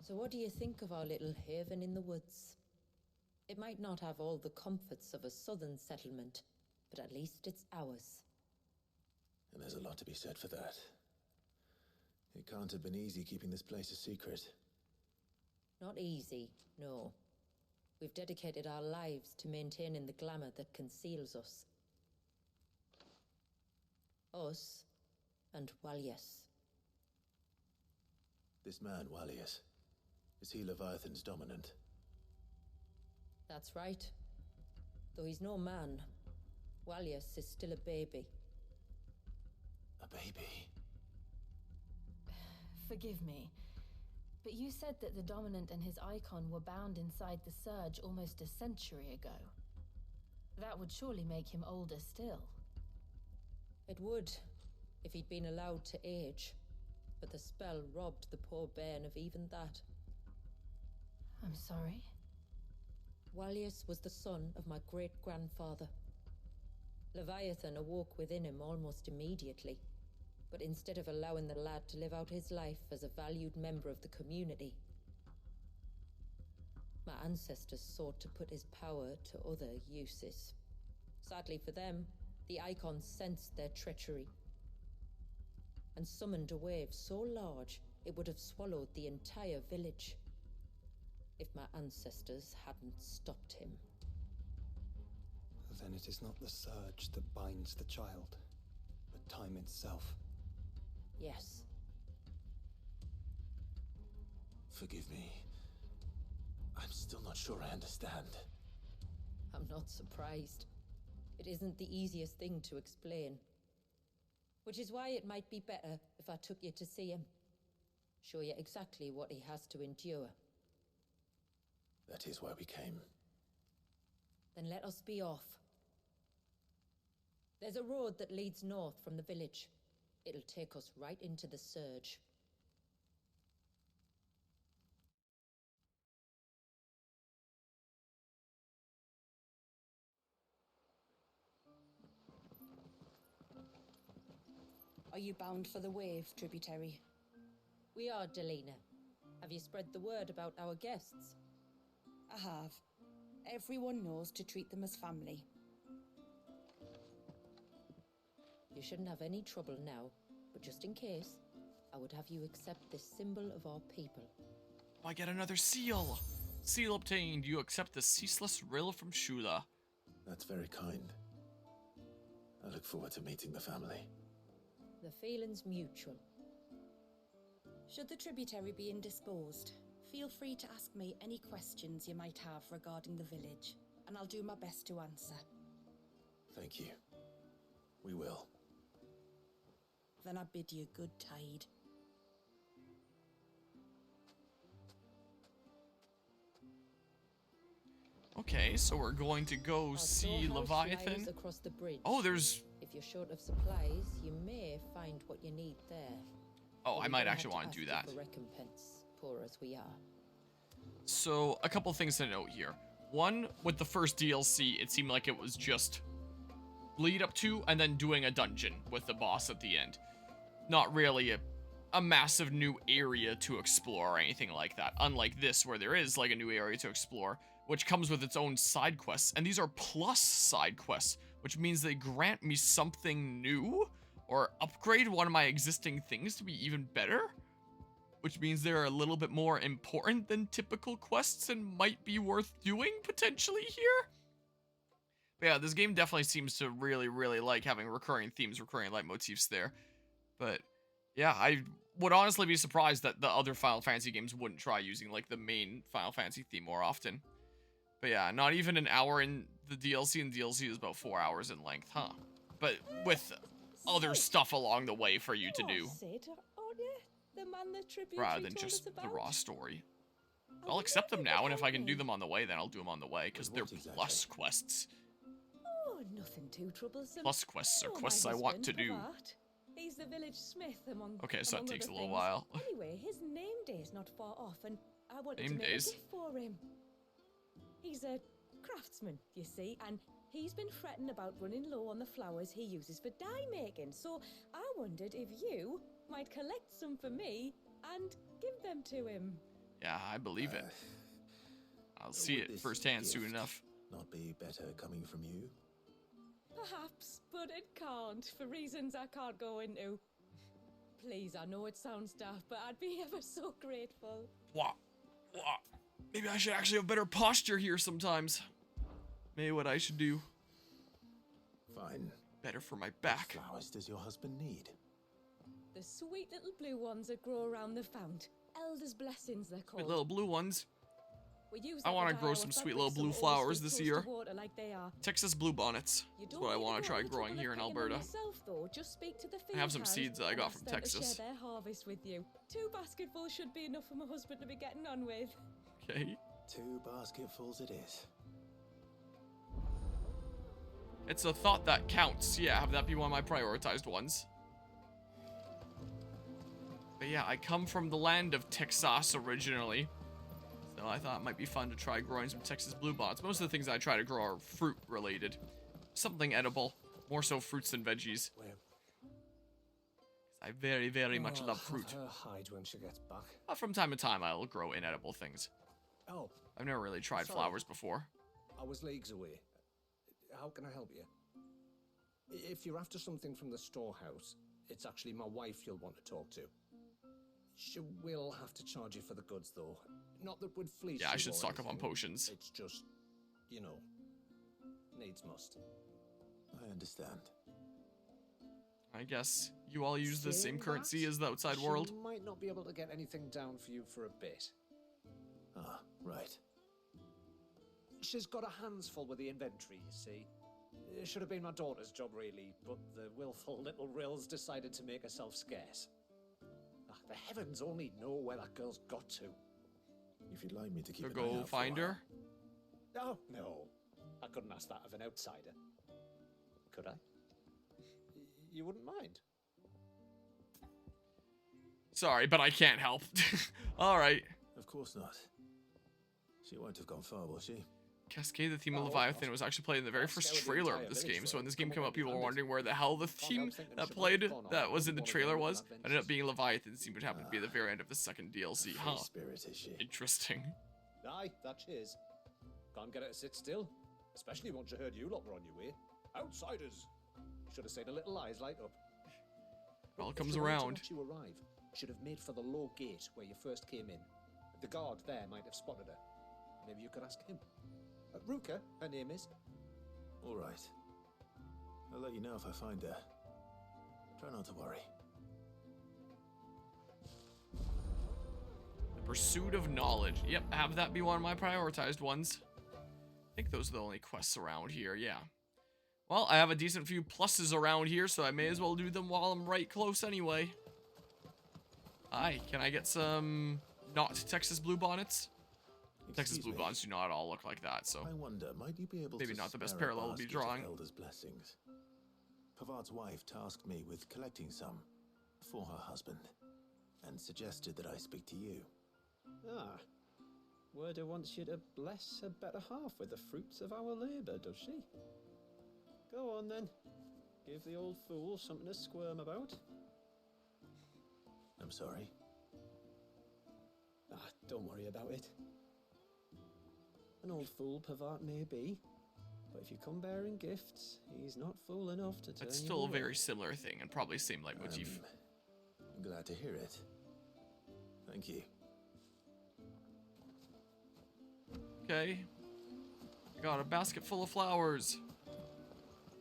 So what do you think of our little haven in the woods? It might not have all the comforts of a southern settlement, but at least it's ours. And there's a lot to be said for that. It can't have been easy keeping this place a secret. Not easy, no. We've dedicated our lives to maintaining the glamour that conceals us. Us and Walius. This man, Walius, is he Leviathan's dominant? That's right. Though he's no man, Walius is still a baby. A baby? Forgive me, but you said that the Dominant and his icon were bound inside the Surge almost a century ago. That would surely make him older still. It would, if he'd been allowed to age. But the spell robbed the poor bairn of even that. I'm sorry? Walius was the son of my great-grandfather. Leviathan awoke within him almost immediately. But instead of allowing the lad to live out his life as a valued member of the community, my ancestors sought to put his power to other uses. Sadly for them, the icons sensed their treachery and summoned a wave so large it would have swallowed the entire village if my ancestors hadn't stopped him. Then it is not the surge that binds the child, but time itself. Yes. Forgive me. I'm still not sure I understand. I'm not surprised. It isn't the easiest thing to explain. Which is why it might be better if I took you to see him. Show you exactly what he has to endure. That is why we came. Then let us be off. There's a road that leads north from the village. It'll take us right into the Surge. Are you bound for the wave, tributary? We are, Delina. Have you spread the word about our guests? I have. Everyone knows to treat them as family. You shouldn't have any trouble now, but just in case, I would have you accept this symbol of our people. I get another seal! Seal obtained. You accept the ceaseless rill from Shula. That's very kind. I look forward to meeting the family. The feeling's mutual. Should the tributary be indisposed, feel free to ask me any questions you might have regarding the village, and I'll do my best to answer. Thank you. We will. Then I bid you good tide. Okay, so we're going to go Our see storehouse Leviathan. lies across the bridge. Oh, there's... If you're short of supplies, you may find what you need there. Oh, But I we might don't actually have want to do ask that. you for recompense, poor as we are. So, a couple things to note here. One, with the first DLC, it seemed like it was just lead up to and then doing a dungeon with the boss at the end. Not really a massive new area to explore or anything like that. Unlike this, where there is like a new area to explore, which comes with its own side quests. And these are plus side quests, which means they grant me something new or upgrade one of my existing things to be even better. Which means they're a little bit more important than typical quests and might be worth doing potentially here. But yeah, this game definitely seems to really, really like having recurring themes, recurring leitmotifs there. But yeah, I would honestly be surprised that the other Final Fantasy games wouldn't try using like the main Final Fantasy theme more often. But yeah, not even an hour in the DLC, and DLC is about 4 hours in length, huh? But with other stuff along the way for you to do. Sid, aren't you? The man the tributary Rather than told just us the about? raw story. I I'll wonder accept them you now, could and if I help can do me. them on the way, then I'll do them on the way, because they're What exactly? plus quests. Oh, nothing too troublesome. Plus quests are Oh, my quests I want to husband, do. Bart. He's the village smith among Okay, so that among takes a other little things. while. Anyway, his name day's not far off, and I wanted Name to make days? a gift for him. He's a craftsman, you see, and he's been fretting about running low on the flowers he uses for dye making. So I wondered if you might collect some for me and give them to him. Yeah, I believe it. I'll see Would it this firsthand soon gift enough. not be better coming from you? Perhaps, but it can't, for reasons I can't go into. Please, I know it sounds daft, but I'd be ever so grateful. What? Maybe I should actually have better posture here sometimes. Maybe what I should do. Fine. Better for my What back. flowers does your husband need? The sweet little blue ones that grow around the fount. Elder's blessings, they're called. Sweet little blue ones. We use I them want to dye grow our some sweet fabrics, little blue some flowers oils this with year. toasted water like they are. Texas blue-bonnets. You That's don't what I need want go to try the trouble growing of here in picking them Alberta. yourself, though. Just speak to the I have field some hand seeds that I and got ask from them to Texas. share their harvest with you. 2 basketfuls should be enough for my husband to be getting on with. Okay. 2 basketfuls it is. It's a thought that counts. Yeah, have that be one of my prioritized ones. But yeah, I come from the land of Texas originally. So I thought it might be fun to try growing some Texas bluebonnet. Most of the things I try to grow are fruit related. Something edible. More so fruits than veggies. I very, very much love fruit. Have her hide when she gets back. From time to time, I'll grow inedible things. Oh, I've never really tried Sorry. flowers before. I was leagues away. How can I help you? If you're after something from the storehouse, it's actually my wife you'll want to talk to. She will have to charge you for the goods, though. Not that would fleece Yeah, I you should or stock up on anything. potions. It's just, you know, needs must. I understand. I guess you all use the same Saying currency that, as the outside she world. might not be able to get anything down for you for a bit. Ah, right. She's got her hands full with the inventory, you see. It should have been my daughter's job, really, but the willful little Rills decided to make herself scarce. Ah, the heavens only know where that girl's got to. If you'd like me to keep So an eye go out for find a while. her. Oh, no. I couldn't ask that of an outsider. Could I? You wouldn't mind? Sorry, but I can't help. Alright. Of course not. She won't have gone far, will she? Cascade, the theme of Oh, Leviathan, God. was actually played in the very I'll first scour the trailer entire of this village game. for So when it. this game Come came on, out, people were bandits. wondering where the hell the Found theme out thinking that should played have gone on that was in the one of trailer their was. little Ended up being Leviathan. Seemed to happen to be the very end of the second DLC. Free Huh. spirit, is she? Interesting. Aye, that she is. Can't get her to sit still. Especially once you heard you lot were on your way. Outsiders! Should have seen her little eyes light up. It all If comes you waited around. till you arrive, should have made for the low gate where you first came in. The guard there might have spotted her. Maybe you could ask him. Ruka, her name is. All right. I'll let you know if I find her. Try not to worry. The pursuit of knowledge. Yep, have that be one of my prioritized ones. I think those are the only quests around here, yeah. Well, I have a decent few pluses around here, so I may as well do them while I'm right close anyway. Hi, can I get some not Texas bluebonnets? Texas Excuse me. bluebonnets do not all look like that, so I wonder, might you be able maybe to not the best spare a parallel to be basket of drawing. Elder's blessings? Pavard's wife tasked me with collecting some for her husband, and suggested that I speak to you. Ah, Werder wants you to bless her better half with the fruits of our labour, does she? Go on then. Give the old fool something to squirm about. I'm sorry. Ah, don't worry about it. An old fool Pavard may be, but if you come bearing gifts, he's not fool enough to turn It's you still a away. very similar thing, and probably same leitmotif. I'm glad to hear it. Thank you. Okay. I got a basket full of flowers.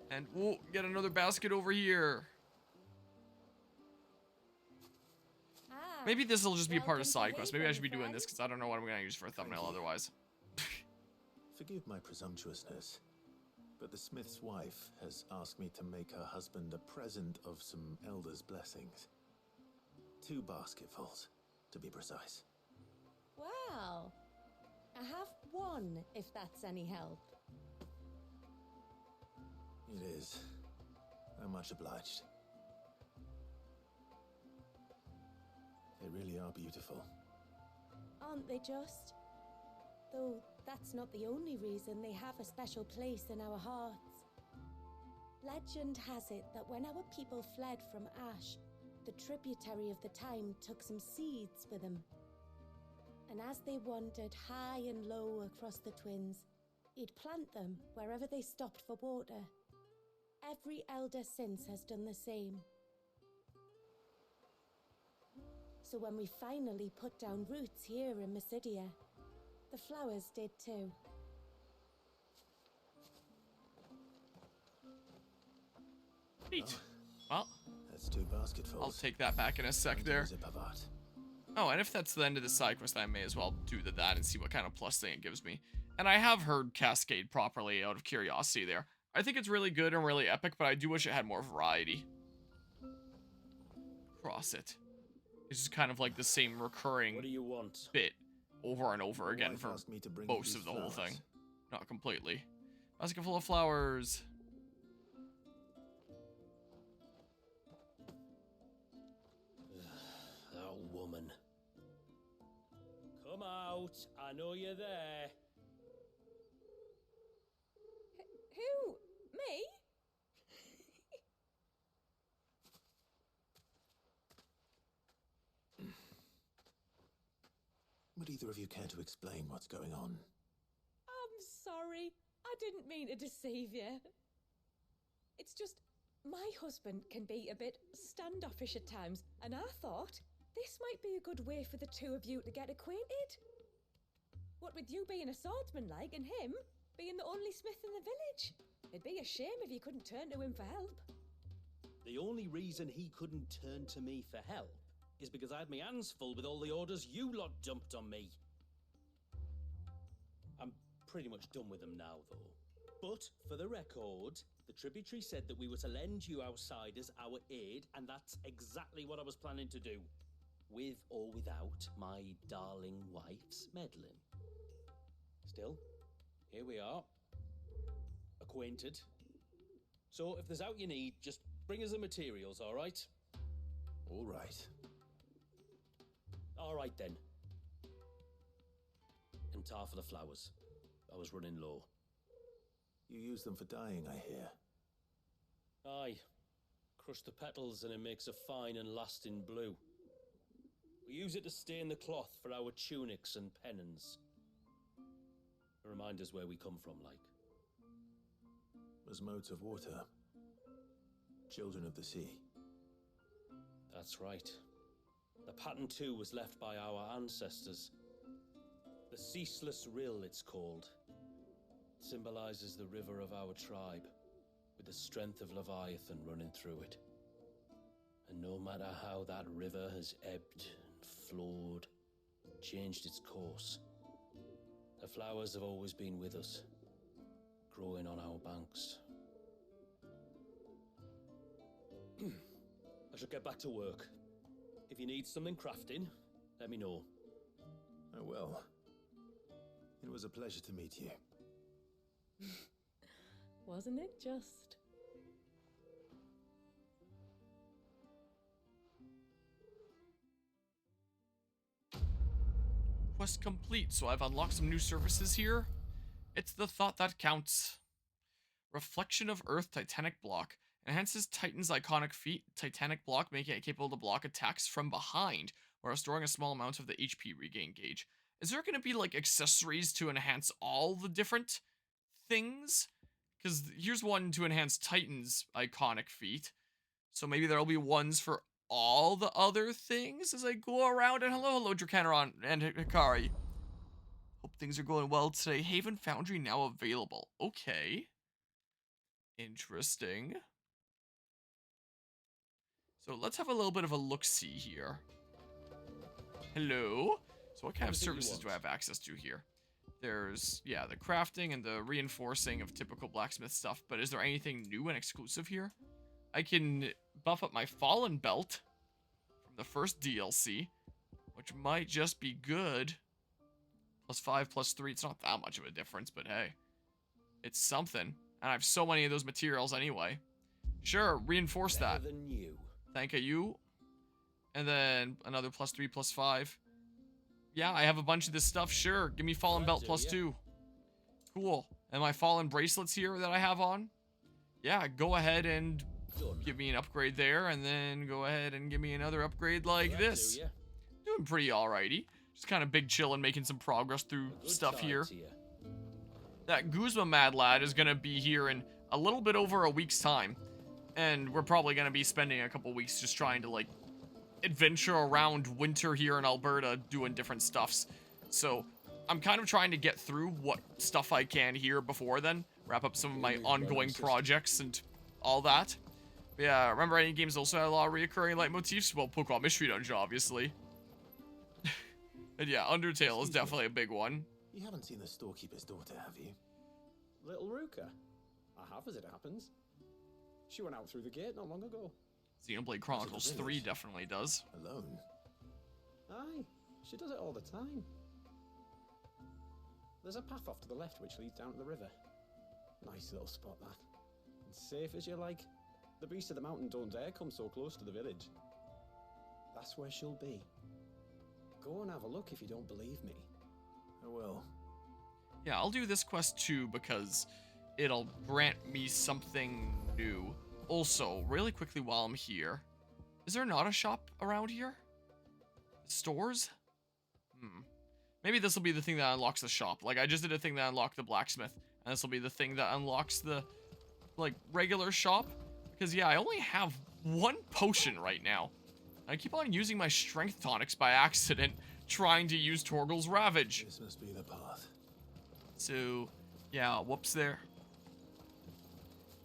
And, whoa, get another basket over here. Ah, Maybe this will just be a part of welcome to side quest. Maybe I Haven, should be doing this friend. because I don't know what I'm going to use for a thumbnail you. otherwise. Forgive my presumptuousness, but the smith's wife has asked me to make her husband a present of some elder's blessings. 2 basketfuls, to be precise. Well, I have one, if that's any help. It is. I'm much obliged. They really are beautiful. Aren't they just? Though that's not the only reason they have a special place in our hearts. Legend has it that when our people fled from Ash, the tributary of the time took some seeds with them. And as they wandered high and low across the twins, he'd plant them wherever they stopped for water. Every elder since has done the same. So when we finally put down roots here in Mysidia, the flowers did too. Neat. Well, That's 2 basketfuls. I'll take that back in a sec there. Zip of art. Oh, and if that's the end of the side quest, I may as well do that and see what kind of plus thing it gives me. And I have heard Cascade properly out of curiosity there. I think it's really good and really epic, but I do wish it had more variety across it. It's just kind of like the same recurring What do you want? bit over and over Your again wife for asked me to bring you most these of the whole flowers. thing. Not completely. Basket full of flowers. That woman. Come out. I know you're there. Who? Me? Would either of you care to explain what's going on? I'm sorry. I didn't mean to deceive you. It's just, my husband can be a bit standoffish at times, and I thought this might be a good way for the two of you to get acquainted. What with you being a swordsman like, and him being the only smith in the village. It'd be a shame if you couldn't turn to him for help. The only reason he couldn't turn to me for help is because I had my hands full with all the orders you lot dumped on me. I'm pretty much done with them now, though. But, for the record, the tributary said that we were to lend you outsiders our aid, and that's exactly what I was planning to do. With or without my darling wife's meddling. Still, here we are. Acquainted. So, if there's out you need, just bring us the materials, alright? All right. Alright then. And tar for the flowers. I was running low. You use them for dyeing, I hear. Aye. Crush the petals and it makes a fine and lasting blue. We use it to stain the cloth for our tunics and pennons. To remind us where we come from, like. As modes of water. Children of the sea. That's right. The pattern too was left by our ancestors. The Ceaseless Rill, it's called. It symbolizes the river of our tribe, with the strength of Leviathan running through it. And no matter how that river has ebbed and flowed, changed its course, the flowers have always been with us, growing on our banks. I should get back to work. If you need something crafting, let me know. Oh well. It was a pleasure to meet you. Wasn't it just? Quest complete, so I've unlocked some new services here. It's the thought that counts. Reflection of Earth Titanic Block. Enhances Titan's iconic feat, Titanic Block, making it capable to block attacks from behind, while restoring a small amount of the HP regain gauge. Is there going to be, like, accessories to enhance all the different things? Because here's one to enhance Titan's iconic feat. So maybe there'll be ones for all the other things as I go around. And hello, Dracaneron and Hikari. Hope things are going well today. Haven Foundry now available. Okay. Interesting. So let's have a little bit of a look-see here. Hello? So what kind of services do I have access to here? There's, yeah, the crafting and the reinforcing of typical blacksmith stuff, but is there anything new and exclusive here? I can buff up my Fallen Belt from the first DLC, which might just be good. +5, +3, it's not that much of a difference, but hey. It's something. And I have so many of those materials anyway. Sure, reinforce that. Better than you. Thank you. And then another +3, +5. Yeah, I have a bunch of this stuff. Sure, give me Fallen Belt +2. Cool. And my Fallen Bracelets here that I have on. Yeah, go ahead and give me an upgrade there. And then go ahead and give me another upgrade like this. Doing pretty alrighty. Just kind of big chill and making some progress through Good stuff time here. to you. That Guzma Mad Lad is going to be here in a little bit over a week's time. And we're probably going to be spending a couple weeks just trying to, like, adventure around winter here in Alberta doing different stuffs. So I'm kind of trying to get through what stuff I can here before then. Wrap up some of my ongoing projects and all that. But yeah, remember any games also had a lot of reoccurring leitmotifs? Well, Pokemon Mystery Dungeon, obviously. And yeah, Undertale is definitely a big one. You haven't seen the storekeeper's daughter, have you? Little Ruka? I have, as it happens. She went out through the gate not long ago. Xenoblade Chronicles 3 definitely does. Alone? Aye, she does it all the time. There's a path off to the left which leads down to the river. Nice little spot, that. And safe as you like. The beasts of the mountain don't dare come so close to the village. That's where she'll be. Go and have a look if you don't believe me. I will. Yeah, I'll do this quest too because it'll grant me something new. Also, really quickly while I'm here, is there not a shop around here? Stores? Maybe this will be the thing that unlocks the shop. Like, I just did a thing that unlocked the blacksmith, and this will be the thing that unlocks the, like, regular shop. Because, yeah, I only have one potion right now. I keep on using my strength tonics by accident, trying to use Torgal's Ravage. This must be the path. So, yeah, whoops there.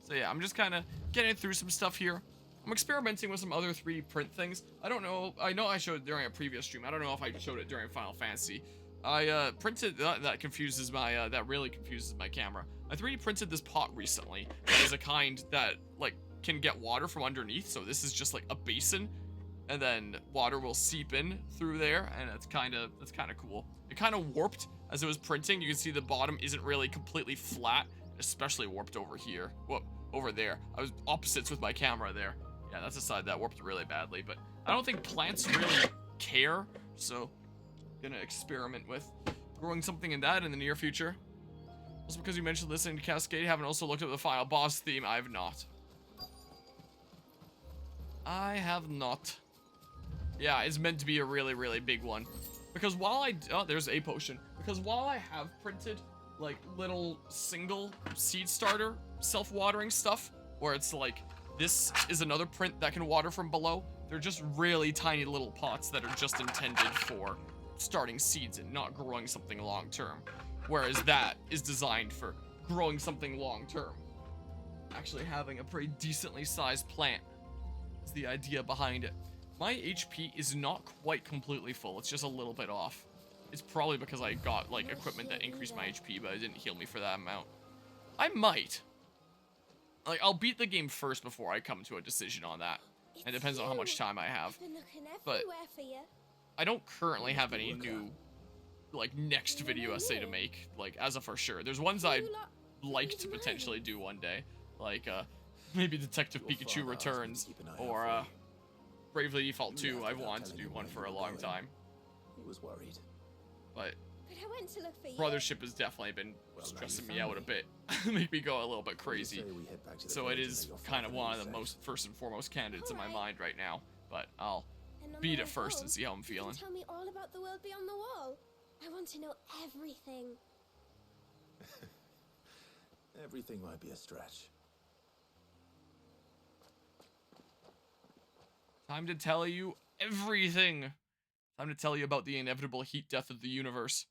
So yeah, I'm just kind of getting through some stuff here. I'm experimenting with some other 3D print things. I don't know, I know I showed it during a previous stream. I don't know if I showed it during Final Fantasy. I printed, that confuses my, that really confuses my camera. I 3D printed this pot recently. That is a kind that, like, can get water from underneath. So this is just like a basin. And then water will seep in through there. And that's kind of cool. It kind of warped as it was printing. You can see the bottom isn't really completely flat. Especially warped over here. Whoop. Over there. I was opposites with my camera there. Yeah, that's a side that warped really badly, but I don't think plants really care, so gonna experiment with growing something in that in the near future. Also, because you mentioned listening to Cascade, haven't also looked at the final boss theme. I have not. Yeah, it's meant to be a really, really big one. Because while there's a potion. Because while I have printed like little single seed starter self-watering stuff where it's like this is another print that can water from below, they're just really tiny little pots that are just intended for starting seeds and not growing something long-term, whereas that is designed for growing something long-term. Actually having a pretty decently sized plant is the idea behind it. My HP is not quite completely full, it's just a little bit off. It's probably because I got, like, equipment that increased my HP, but it didn't heal me for that amount. I might. Like, I'll beat the game first before I come to a decision on that. It depends on how much time I have. But I don't currently have any new, like, next video essay to make, like, as of for sure. There's ones I'd like to potentially do one day. Like, maybe Detective Pikachu Returns, or, Bravely Default 2. I've wanted to do one for a long time. He was worried. But I went to look for you. Brothership has definitely been stressing me out a bit. Make me go a little bit crazy. So it is kind of one of the most first and foremost candidates in my mind right now. But I'll beat it first and see how I'm feeling. Tell me all about the world beyond the wall. I want to know everything. Everything might be a stretch. Time to tell you everything. Time to tell you about the inevitable heat death of the universe.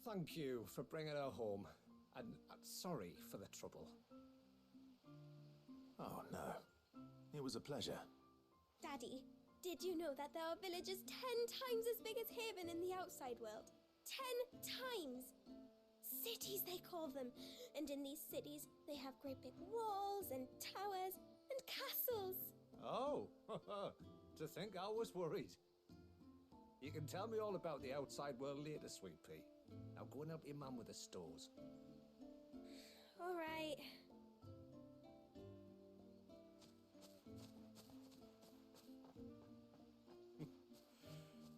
Thank you for bringing her home. And sorry for the trouble. Oh, no. It was a pleasure. Daddy, did you know that there are villages 10 times as big as Haven in the outside world? 10 times! Cities, they call them. And in these cities, they have great big walls and towers and castles. Oh, to think I was worried. You can tell me all about the outside world later, Sweet Pea. Now go and help your mum with the stores. All right.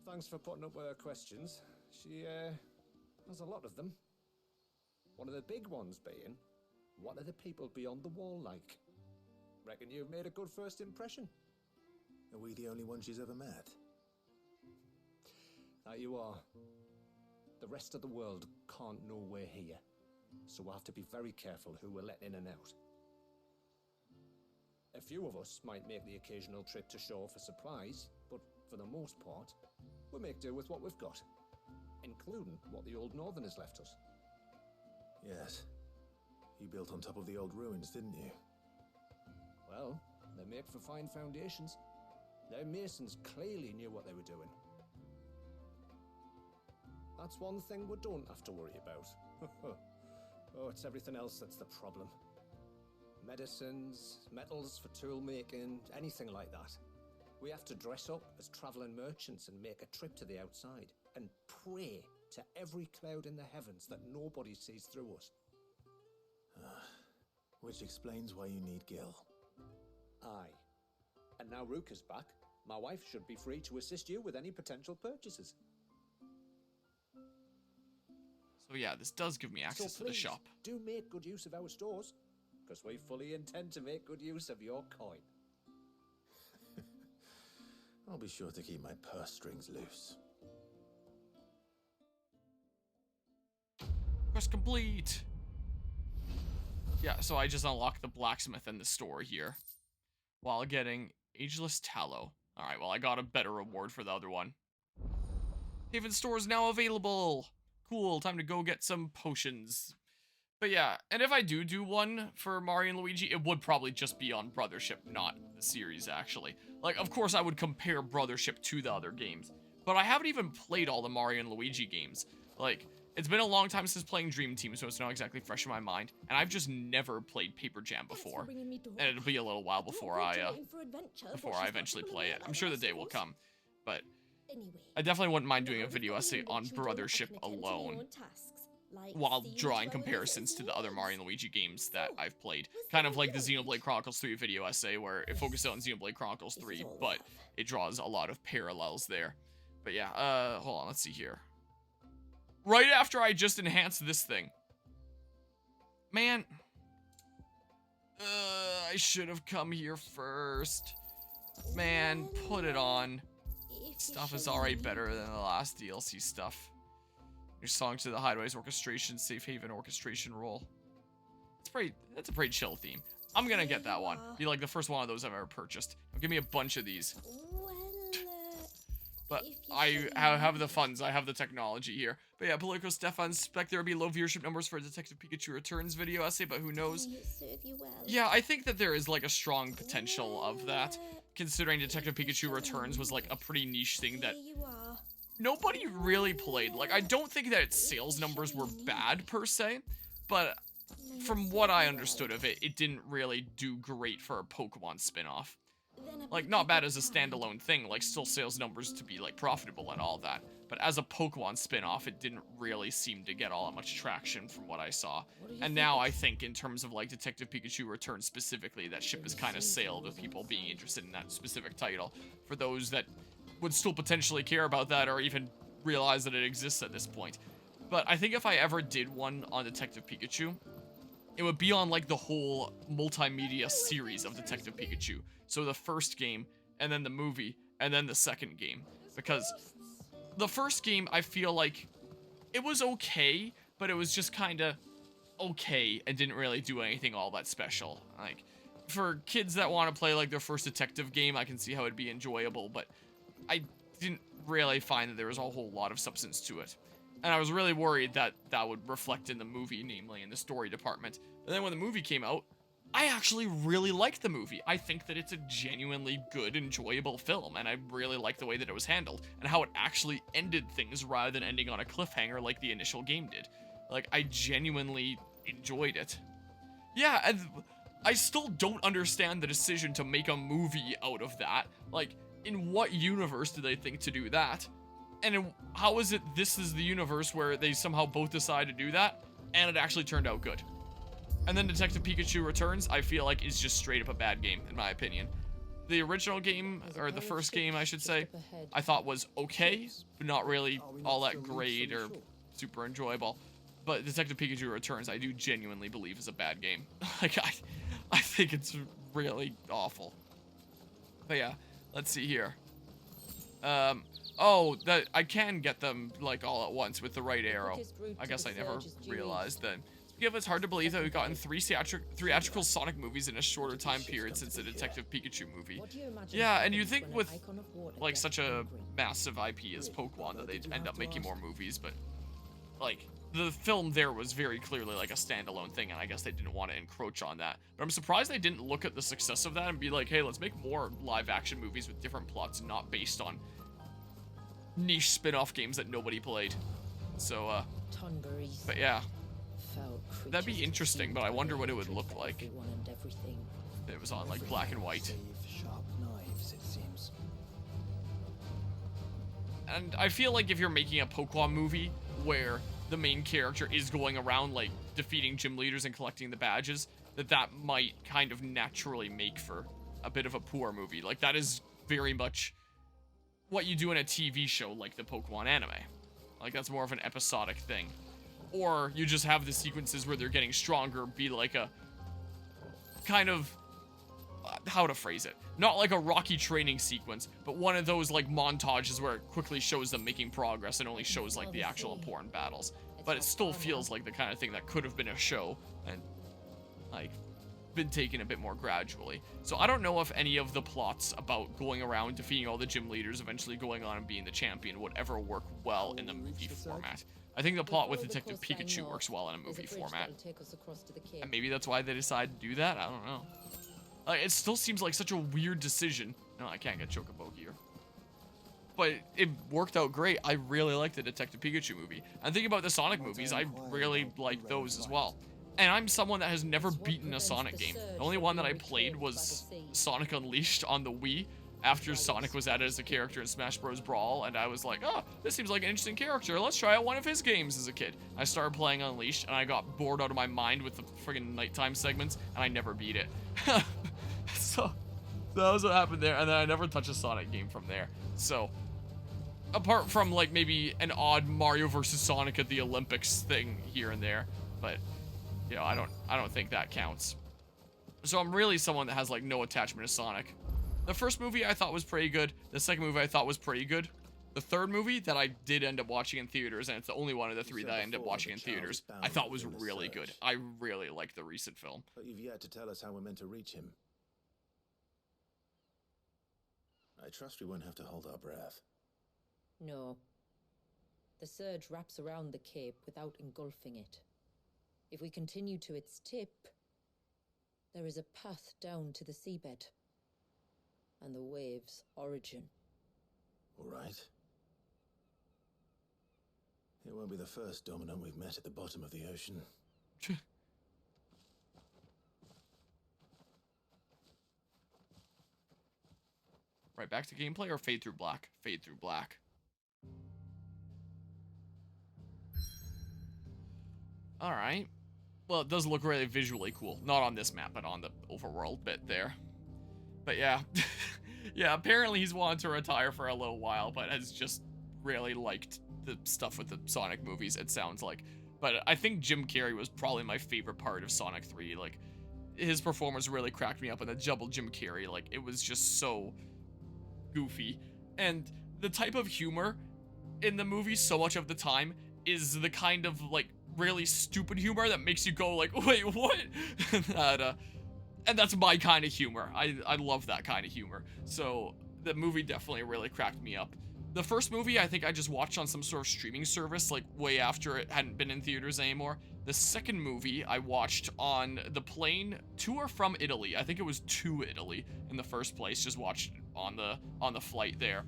Thanks for putting up with her questions. She, has a lot of them. One of the big ones being, what are the people beyond the wall like? Reckon you've made a good first impression. Are we the only one she's ever met? That you are. The rest of the world can't know we're here, so we'll have to be very careful who we're letting in and out. A few of us might make the occasional trip to shore for supplies, but for the most part, we'll make do with what we've got, including what the old Northerners left us. Yes. You built on top of the old ruins, didn't you? Well, they make for fine foundations. Their masons clearly knew what they were doing. That's one thing we don't have to worry about. Oh, it's everything else that's the problem. Medicines, metals for tool making, anything like that. We have to dress up as traveling merchants and make a trip to the outside and pray to every cloud in the heavens that nobody sees through us. Which explains why you need Gil. Aye. And now Ruka's back, my wife should be free to assist you with any potential purchases. So yeah, this does give me access to the shop. Do make good use of our stores, because we fully intend to make good use of your coin. I'll be sure to keep my purse strings loose. Quest complete! Yeah, so I just unlocked the blacksmith in the store here, while getting Ageless Tallow. Alright, well I got a better reward for the other one. Haven store is now available! Cool, time to go get some potions. But yeah, and if I do one for Mario and Luigi, it would probably just be on Brothership, not the series, actually. Like, of course I would compare Brothership to the other games, but I haven't even played all the Mario and Luigi games. Like, it's been a long time since playing Dream Team, so it's not exactly fresh in my mind, and I've just never played Paper Jam before. And it'll be a little while before I eventually play it. I'm sure the day will come, but I definitely wouldn't mind doing a video essay on Brothership alone, while drawing comparisons to the other Mario and Luigi games that I've played. Kind of like the Xenoblade Chronicles 3 video essay, where it focuses on Xenoblade Chronicles 3, but it draws a lot of parallels there. But yeah, hold on, let's see here. Right after I just enhanced this thing. Man. I should have come here first. Man, put it on. Stuff is already better than the last DLC stuff. Your Song to the Hideaways orchestration, Safe Haven orchestration role. That's a pretty chill theme. I'm gonna get that one. Be like the first one of those I've ever purchased. Give me a bunch of these. But I have the funds, I have the technology here. But yeah, Politico Stefan suspect there will be low viewership numbers for Detective Pikachu Returns video essay, but who knows? Yeah, I think that there is like a strong potential of that, considering Detective Pikachu Returns was like a pretty niche thing that nobody really played. Like, I don't think that its sales numbers were bad per se, but from what I understood of it, it didn't really do great for a Pokemon spin-off. Like, not bad as a standalone thing, like, still sales numbers to be, like, profitable and all that. But as a Pokemon spin-off, it didn't really seem to get all that much traction from what I saw. And now I think, in terms of, like, Detective Pikachu Returns specifically, that ship is kind of sailed with people being interested in that specific title. For those that would still potentially care about that or even realize that it exists at this point. But I think if I ever did one on Detective Pikachu, it would be on, like, the whole multimedia series of Detective Pikachu. So the first game, and then the movie, and then the second game. Because the first game, I feel like it was okay, but it was just kind of okay and didn't really do anything all that special. Like, for kids that want to play, like, their first detective game, I can see how it'd be enjoyable, but I didn't really find that there was a whole lot of substance to it. And I was really worried that that would reflect in the movie, namely in the story department. And then when the movie came out, I actually really liked the movie. I think that it's a genuinely good, enjoyable film, and I really like the way that it was handled, and how it actually ended things rather than ending on a cliffhanger like the initial game did. Like, I genuinely enjoyed it. Yeah, and I still don't understand the decision to make a movie out of that. Like, in what universe did they think to do that? And how is it this is the universe where they somehow both decide to do that, and it actually turned out good? And then Detective Pikachu Returns, I feel like, is just straight up a bad game, in my opinion. The original game, or the first game, I should say, I thought was okay, but not really all that great or super enjoyable. But Detective Pikachu Returns, I do genuinely believe is a bad game. Like, I think it's really awful. But yeah, let's see here. Oh, that I can get them like all at once with the right arrow. I guess I never realized that. Yeah, it's hard to believe that we've gotten three theatrical Sonic movies in a shorter time period since the Detective Pikachu movie. Yeah, and you think with like such a massive IP as Pokemon that they'd end up making more movies, but like the film there was very clearly like a standalone thing, and I guess they didn't want to encroach on that. But I'm surprised they didn't look at the success of that and be like, hey, let's make more live action movies with different plots, not based on niche spin-off games that nobody played. So, but yeah. That'd be interesting, but I wonder what it would look like. It was on like black and white. Sharp knives, it seems. And I feel like if you're making a Pokemon movie where the main character is going around like defeating gym leaders and collecting the badges, that might kind of naturally make for a bit of a poor movie. Like that is very much what you do in a TV show like the Pokemon anime. Like that's more of an episodic thing. Or you just have the sequences where they're getting stronger be like a kind of, how to phrase it, not like a Rocky training sequence, but one of those like montages where it quickly shows them making progress and only shows like the actual important battles. But it still feels like the kind of thing that could have been a show and like been taken a bit more gradually. So I don't know if any of the plots about going around defeating all the gym leaders, eventually going on and being the champion, would ever work well in the movie format. I think the plot with Detective Pikachu works well in a movie format. And maybe that's why they decided to do that? I don't know. It still seems like such a weird decision. No, I can't get Chocobo here. But it worked out great. I really like the Detective Pikachu movie. And thinking about the Sonic movies, I really like those as well. And I'm someone that has never beaten a Sonic game. The only one that I played was Sonic Unleashed on the Wii, after Sonic was added as a character in Smash Bros. Brawl, and I was like, oh, this seems like an interesting character. Let's try out one of his games as a kid. I started playing Unleashed, and I got bored out of my mind with the friggin' nighttime segments, and I never beat it. So that was what happened there, and then I never touched a Sonic game from there. So, apart from, like, maybe an odd Mario vs. Sonic at the Olympics thing here and there, but, you know, I don't think that counts. So I'm really someone that has, like, no attachment to Sonic. The first movie I thought was pretty good. The second movie I thought was pretty good. The third movie that I did end up watching in theaters, and it's the only one of the three that I ended up watching in theaters, I thought was really good. I really liked the recent film. But you've yet to tell us how we're meant to reach him. I trust we won't have to hold our breath. No. The surge wraps around the cape without engulfing it. If we continue to its tip, there is a path down to the seabed. And the wave's origin. All right. It won't be the first dominant we've met at the bottom of the ocean. Right, back to gameplay or fade through black? Fade through black. Alright. Well, it does look really visually cool. Not on this map, but on the overworld bit there. But yeah. Yeah, apparently he's wanted to retire for a little while, but has just really liked the stuff with the Sonic movies, it sounds like. But I think Jim Carrey was probably my favorite part of Sonic 3. Like, his performance really cracked me up, and the double Jim Carrey, like, it was just so goofy. And the type of humor in the movie so much of the time is the kind of, like, really stupid humor that makes you go, like, wait, what? And that's my kind of humor. I love that kind of humor. So the movie definitely really cracked me up. The first movie, I think I just watched on some sort of streaming service, like way after it hadn't been in theaters anymore. The second movie I watched on the plane to or from Italy. I think it was to Italy in the first place. Just watched it on the flight there.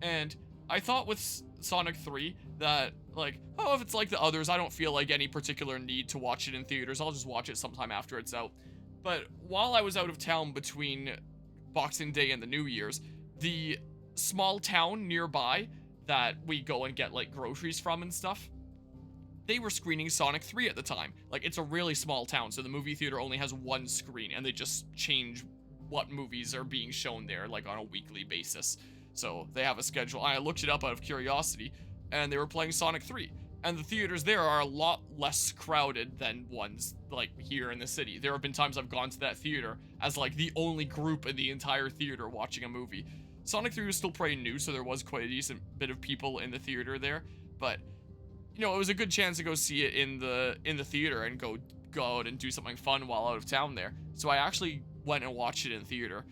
And I thought with Sonic 3 that, like, oh, if it's like the others, I don't feel like any particular need to watch it in theaters. I'll just watch it sometime after it's out. But while I was out of town between Boxing Day and the New Year's, the small town nearby that we go and get, like, groceries from and stuff, they were screening Sonic 3 at the time. Like, it's a really small town, so the movie theater only has one screen, and they just change what movies are being shown there, like, on a weekly basis. So they have a schedule. I looked it up out of curiosity, and they were playing Sonic 3. And the theaters there are a lot less crowded than ones, like, here in the city. There have been times I've gone to that theater as, like, the only group in the entire theater watching a movie. Sonic 3 was still pretty new, so there was quite a decent bit of people in the theater there. But, you know, it was a good chance to go see it in the theater and go out and do something fun while out of town there. So I actually went and watched it in theater.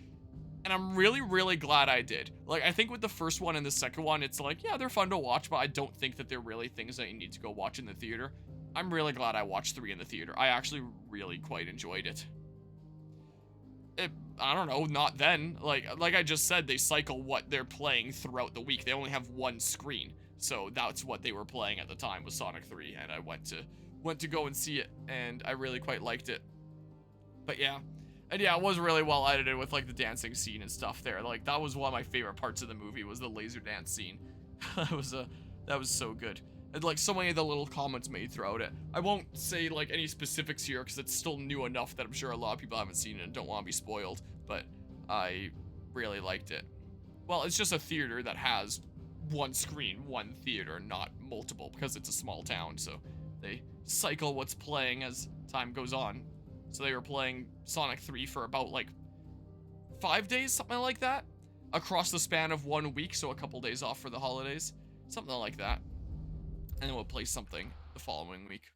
And I'm really, really glad I did. Like, I think with the first one and the second one, it's like, yeah, they're fun to watch, but I don't think that they're really things that you need to go watch in the theater. I'm really glad I watched 3 in the theater. I actually really quite enjoyed it. I don't know, not then. Like I just said, they cycle what they're playing throughout the week. They only have one screen. So that's what they were playing at the time, was Sonic 3, and I went to go and see it, and I really quite liked it. But yeah. And yeah, it was really well edited with like the dancing scene and stuff there. Like, that was one of my favorite parts of the movie, was the laser dance scene. that was so good. And like so many of the little comments made throughout it. I won't say like any specifics here because it's still new enough that I'm sure a lot of people haven't seen it and don't want to be spoiled, but I really liked it. Well, it's just a theater that has one screen, one theater, not multiple, because it's a small town, so they cycle what's playing as time goes on. So they were playing Sonic 3 for about like 5 days, something like that, across the span of 1 week, so a couple days off for the holidays, something like that. And then we'll play something the following week.